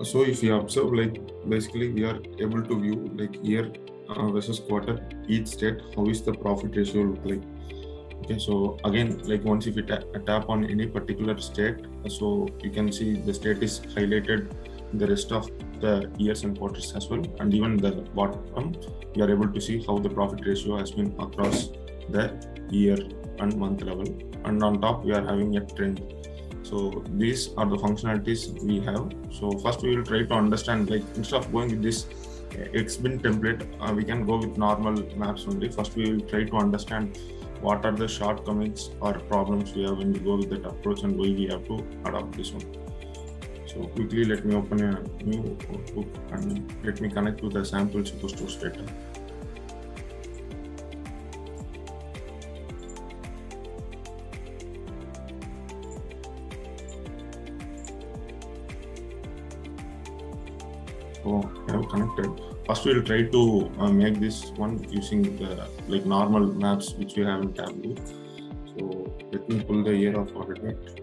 So if you observe, like basically we are able to view like year versus quarter, each state, how is the profit ratio look like. Okay, so again, like once if you tap on any particular state, so you can see the state is highlighted in the rest of the years and quarters as well, and even the bottom, you are able to see how the profit ratio has been across the year and month level, and on top we are having a trend. So these are the functionalities we have. So first we will try to understand, like instead of going with this Xbin template, we can go with normal maps only. First we will try to understand what are the shortcomings or problems we have when we go with that approach and why we have to adopt this one. So quickly let me open a new book and let me connect to the sample superstores data. So I have connected. First, we'll try to make this one using the like normal maps which we have in Tableau. So let me pull the year of audit date.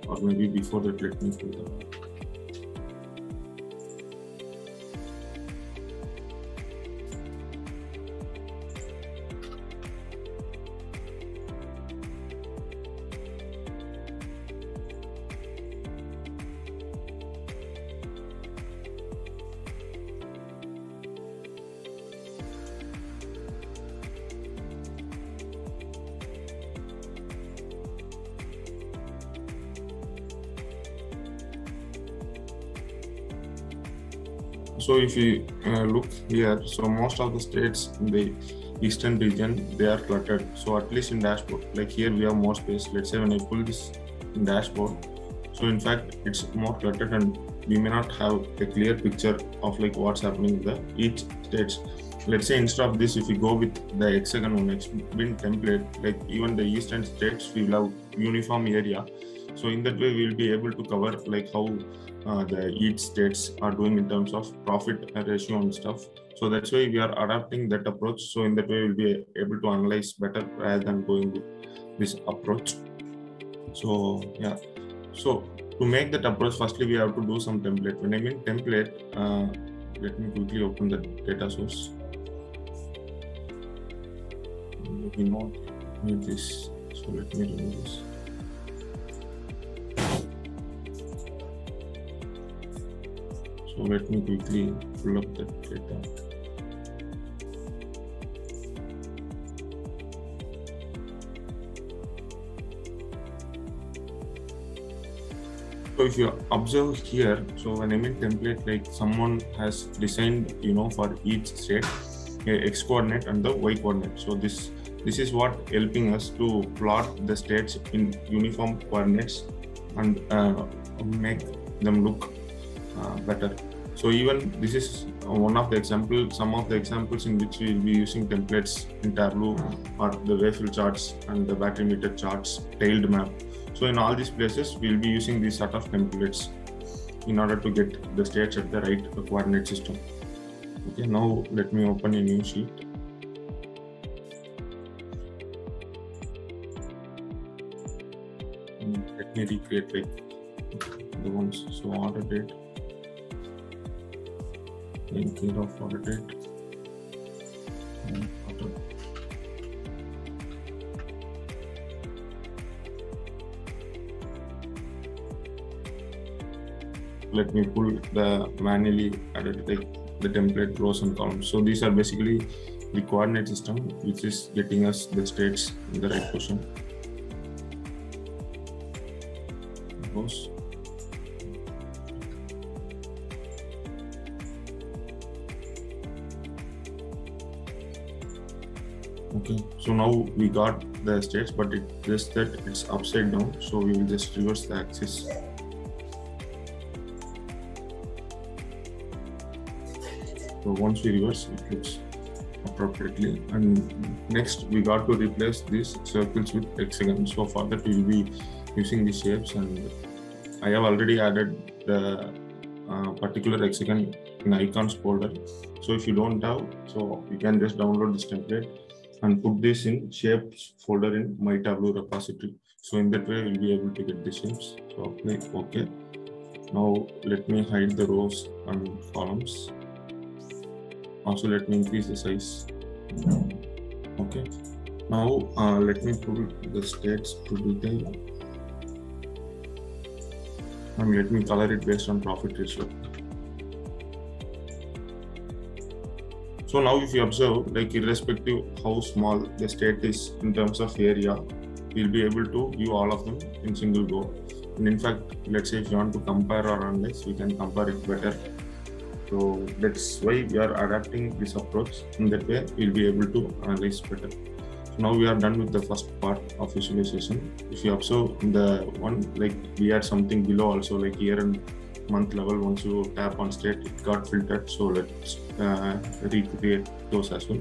Or maybe before that, let me pull the. So if you look here, so most of the states in the eastern region, they are cluttered. So at least in dashboard, like here we have more space. Let's say when I pull this in dashboard, so in fact it's more cluttered and we may not have a clear picture of like what's happening in the each states. Let's say instead of this, if we go with the hexagon on Xbin template, like even the eastern states, we will have uniform area. So in that way, we'll be able to cover like how the each states are doing in terms of profit ratio and stuff. So that's why we are adapting that approach. So in that way, we'll be able to analyze better rather than going with this approach. So yeah, so to make that approach, firstly we have to do some template. When I mean template, let me quickly open the data source. Maybe not need this, so let me remove this. So let me quickly pull up the data. So if you observe here, so when I mean template, like someone has designed, for each state, a X coordinate and the Y coordinate. So this is what helping us to plot the states in uniform coordinates and make them look better. So even this is one of the examples, some of the examples in which we will be using templates in Tableau are the wayfill charts and the battery meter charts, tailed map. So in all these places, we'll be using these sort of templates in order to get the states at the right coordinate system. Okay, now let me open a new sheet. And let me recreate like the ones. So order date, in care of order date, and order. Let me pull the manually added like the template rows and columns. So these are basically the coordinate system which is getting us the states in the right position. Rows. Okay, so now we got the states, but it just that it's upside down. So we will just reverse the axis. So once we reverse, it looks appropriately. And next, we got to replace these circles with hexagons. So for that, we will be using the shapes, and I have already added the particular hexagon in icons folder. So if you don't have, so you can just download this template and put this in shapes folder in my Tableau repository. So in that way, we'll be able to get the shapes. So apply OK. Now let me hide the rows and columns. Also, let me increase the size. Okay. Now let me pull the states to detail. And let me color it based on profit ratio. So now if you observe, like irrespective how small the state is in terms of area, we'll be able to view all of them in single go. And in fact, let's say if you want to compare or analyze, we can compare it better. So that's why we are adapting this approach. In that way, we'll be able to analyze better. So now we are done with the first part of visualization. If you observe the one, like we had something below also, like year and month level. Once you tap on state, it got filtered. So let's recreate those as well.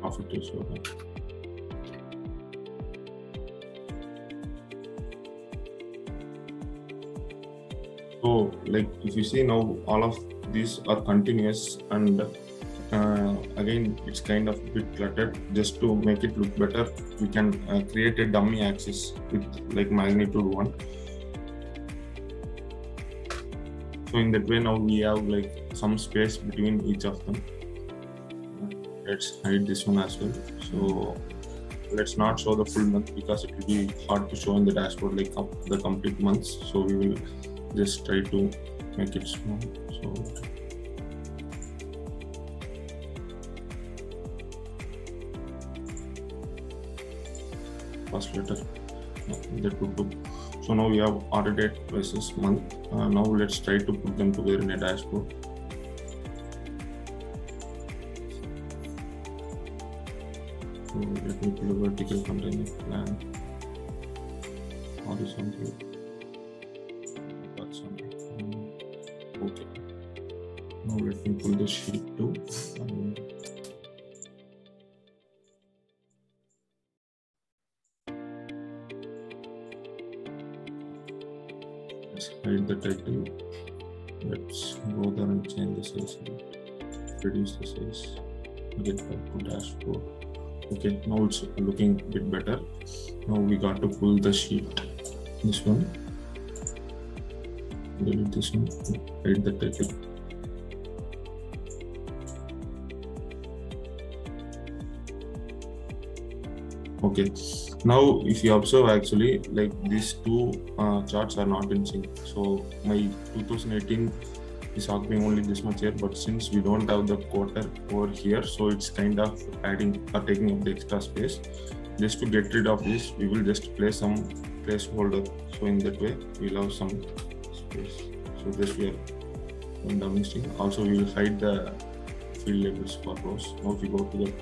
Profit ratio. So like if you see now, all of these are continuous, and again it's kind of a bit cluttered. Just to make it look better, we can create a dummy axis with like magnitude 1. So in that way, now we have like some space between each of them. Let's hide this one as well. So let's not show the full month because it will be hard to show in the dashboard like the complete months. So we will just try to make it small. So first letter, that would do. So now we have order date versus month. Now let's try to put them together in a dashboard. So let me put a vertical container plan, horizontal. Okay. Now let me pull the sheet too. Let's hide the title. Let's go there and change the size. Reduce the size. Get back to dashboard. Okay, now it's looking a bit better. Now we got to pull the sheet. This one. Delete this one. Hide the title. Okay, now if you observe, actually like these two charts are not in sync. So my 2018 is occupying only this much here, but since we don't have the quarter over here, so it's kind of adding or taking up the extra space. Just to get rid of this, we will just place some placeholder. So in that way, we'll have some space. So this we are dummy string. Also, we will hide the field labels for rows. Now if you go to the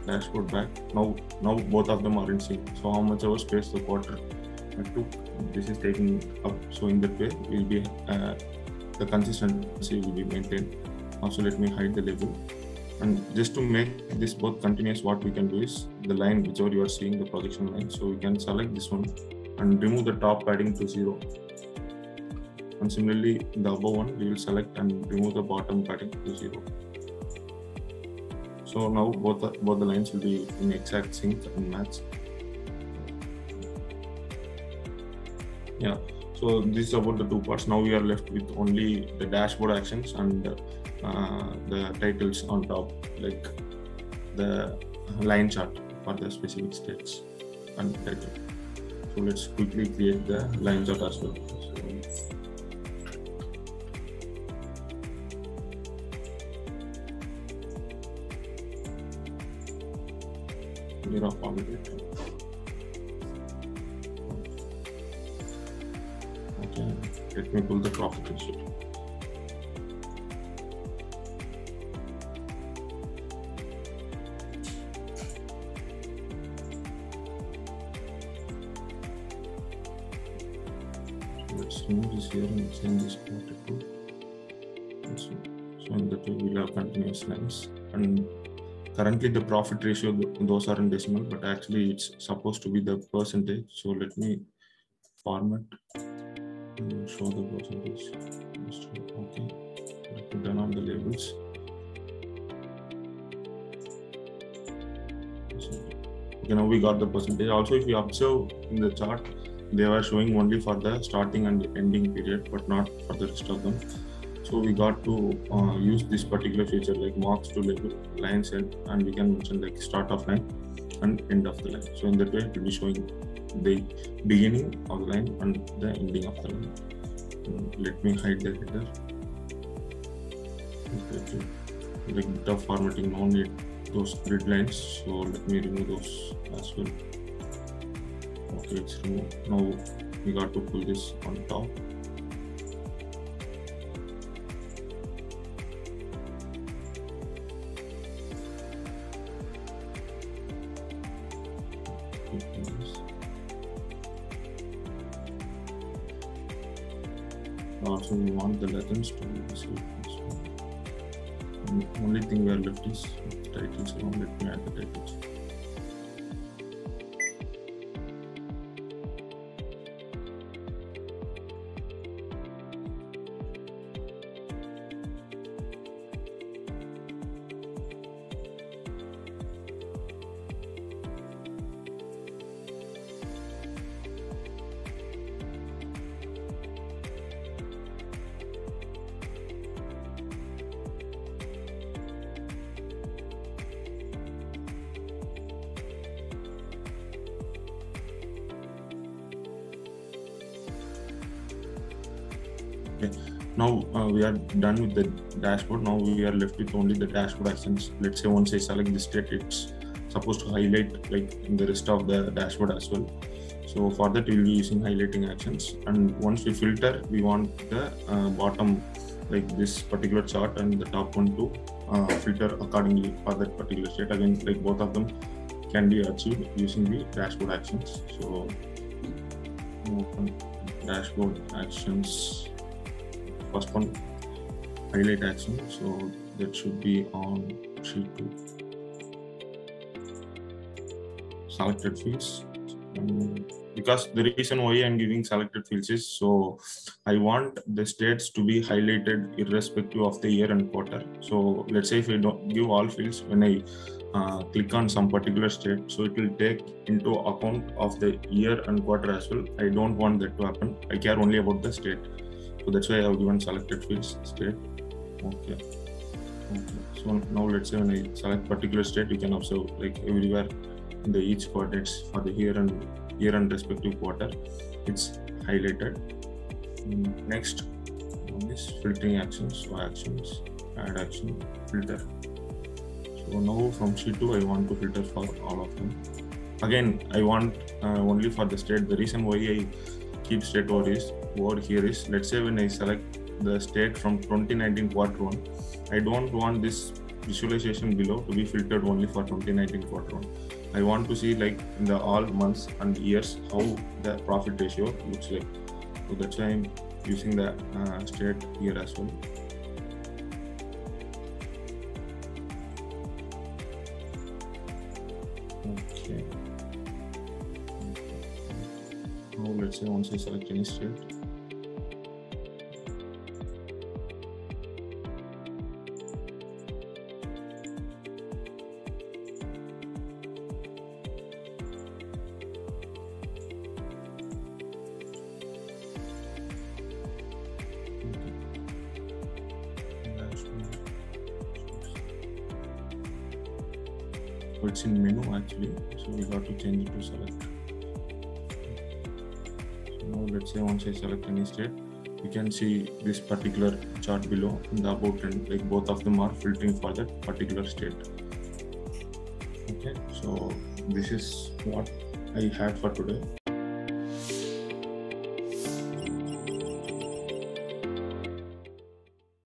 dashboard back, now both of them are in sync. So how much our space the quarter took, this is taking up. So in that way, will be the consistency will be maintained. Also, let me hide the label. And just to make this both continuous, what we can do is the line whichever you are seeing, the projection line. So we can select this one and remove the top padding to 0. And similarly, the above one we will select and remove the bottom padding to 0. So now both the lines will be in exact sync and match. Yeah. So this is about the two parts. Now we are left with only the dashboard actions and the titles on top, like the line chart for the specific states and title. So let's quickly create the line chart as well. Clear off all of it. Okay, let me pull the profit ratio. Let's remove this here and change this quarter to So in that way we'll have continuous lines, and currently the profit ratio, those are in decimal, but actually it's supposed to be the percentage. So let me format and show the percentage. Okay, let me turn on the labels. Okay, now we got the percentage. Also, if you observe in the chart, they were showing only for the starting and ending period, but not for the rest of them. So we got to use this particular feature like marks to label lines, and we can mention like start of line and end of the line. So in that way, it will be showing the beginning of the line and the ending of the line. Let me hide the header. Okay, like bit of formatting, no need those grid lines. So let me remove those as well. Okay, it's removed. Now we got to pull this on top. Also, we want the legends to be saved. The only thing we are left is titles. So let me add the titles. Okay. Now we are done with the dashboard. Now we are left with only the dashboard actions. Let's say once I select this state, it's supposed to highlight like in the rest of the dashboard as well. So for that, we'll be using highlighting actions. And once we filter, we want the bottom, like this particular chart, and the top one to filter accordingly for that particular state. Again, like both of them can be achieved using the dashboard actions. So open dashboard actions. First one, highlight action. So that should be on sheet 2. Selected fields. Because the reason why I'm giving selected fields is so I want the states to be highlighted irrespective of the year and quarter. So let's say if I don't give all fields, when I click on some particular state, so it will take into account of the year and quarter as well. I don't want that to happen. I care only about the state. So that's why I have given selected fields state. Okay. So now let's say when I select particular state, you can observe like everywhere in the each coordinates for the year and respective quarter, it's highlighted. Next one is filtering actions. So actions, add action, filter. So now from sheet 2, I want to filter for all of them. Again, I want only for the state. The reason why I keep state over here is, let's say when I select the state from 2019 quarter 1, I don't want this visualization below to be filtered only for 2019 quarter 1. I want to see like in the all months and years how the profit ratio looks like. So that's why I'm using the state here as well. Okay. Now let's say once I select any state, so it's in menu actually, so we got to change it to select. So now let's say once I select any state, you can see this particular chart below in the about and like both of them are filtering for that particular state. Okay, so this is what I had for today.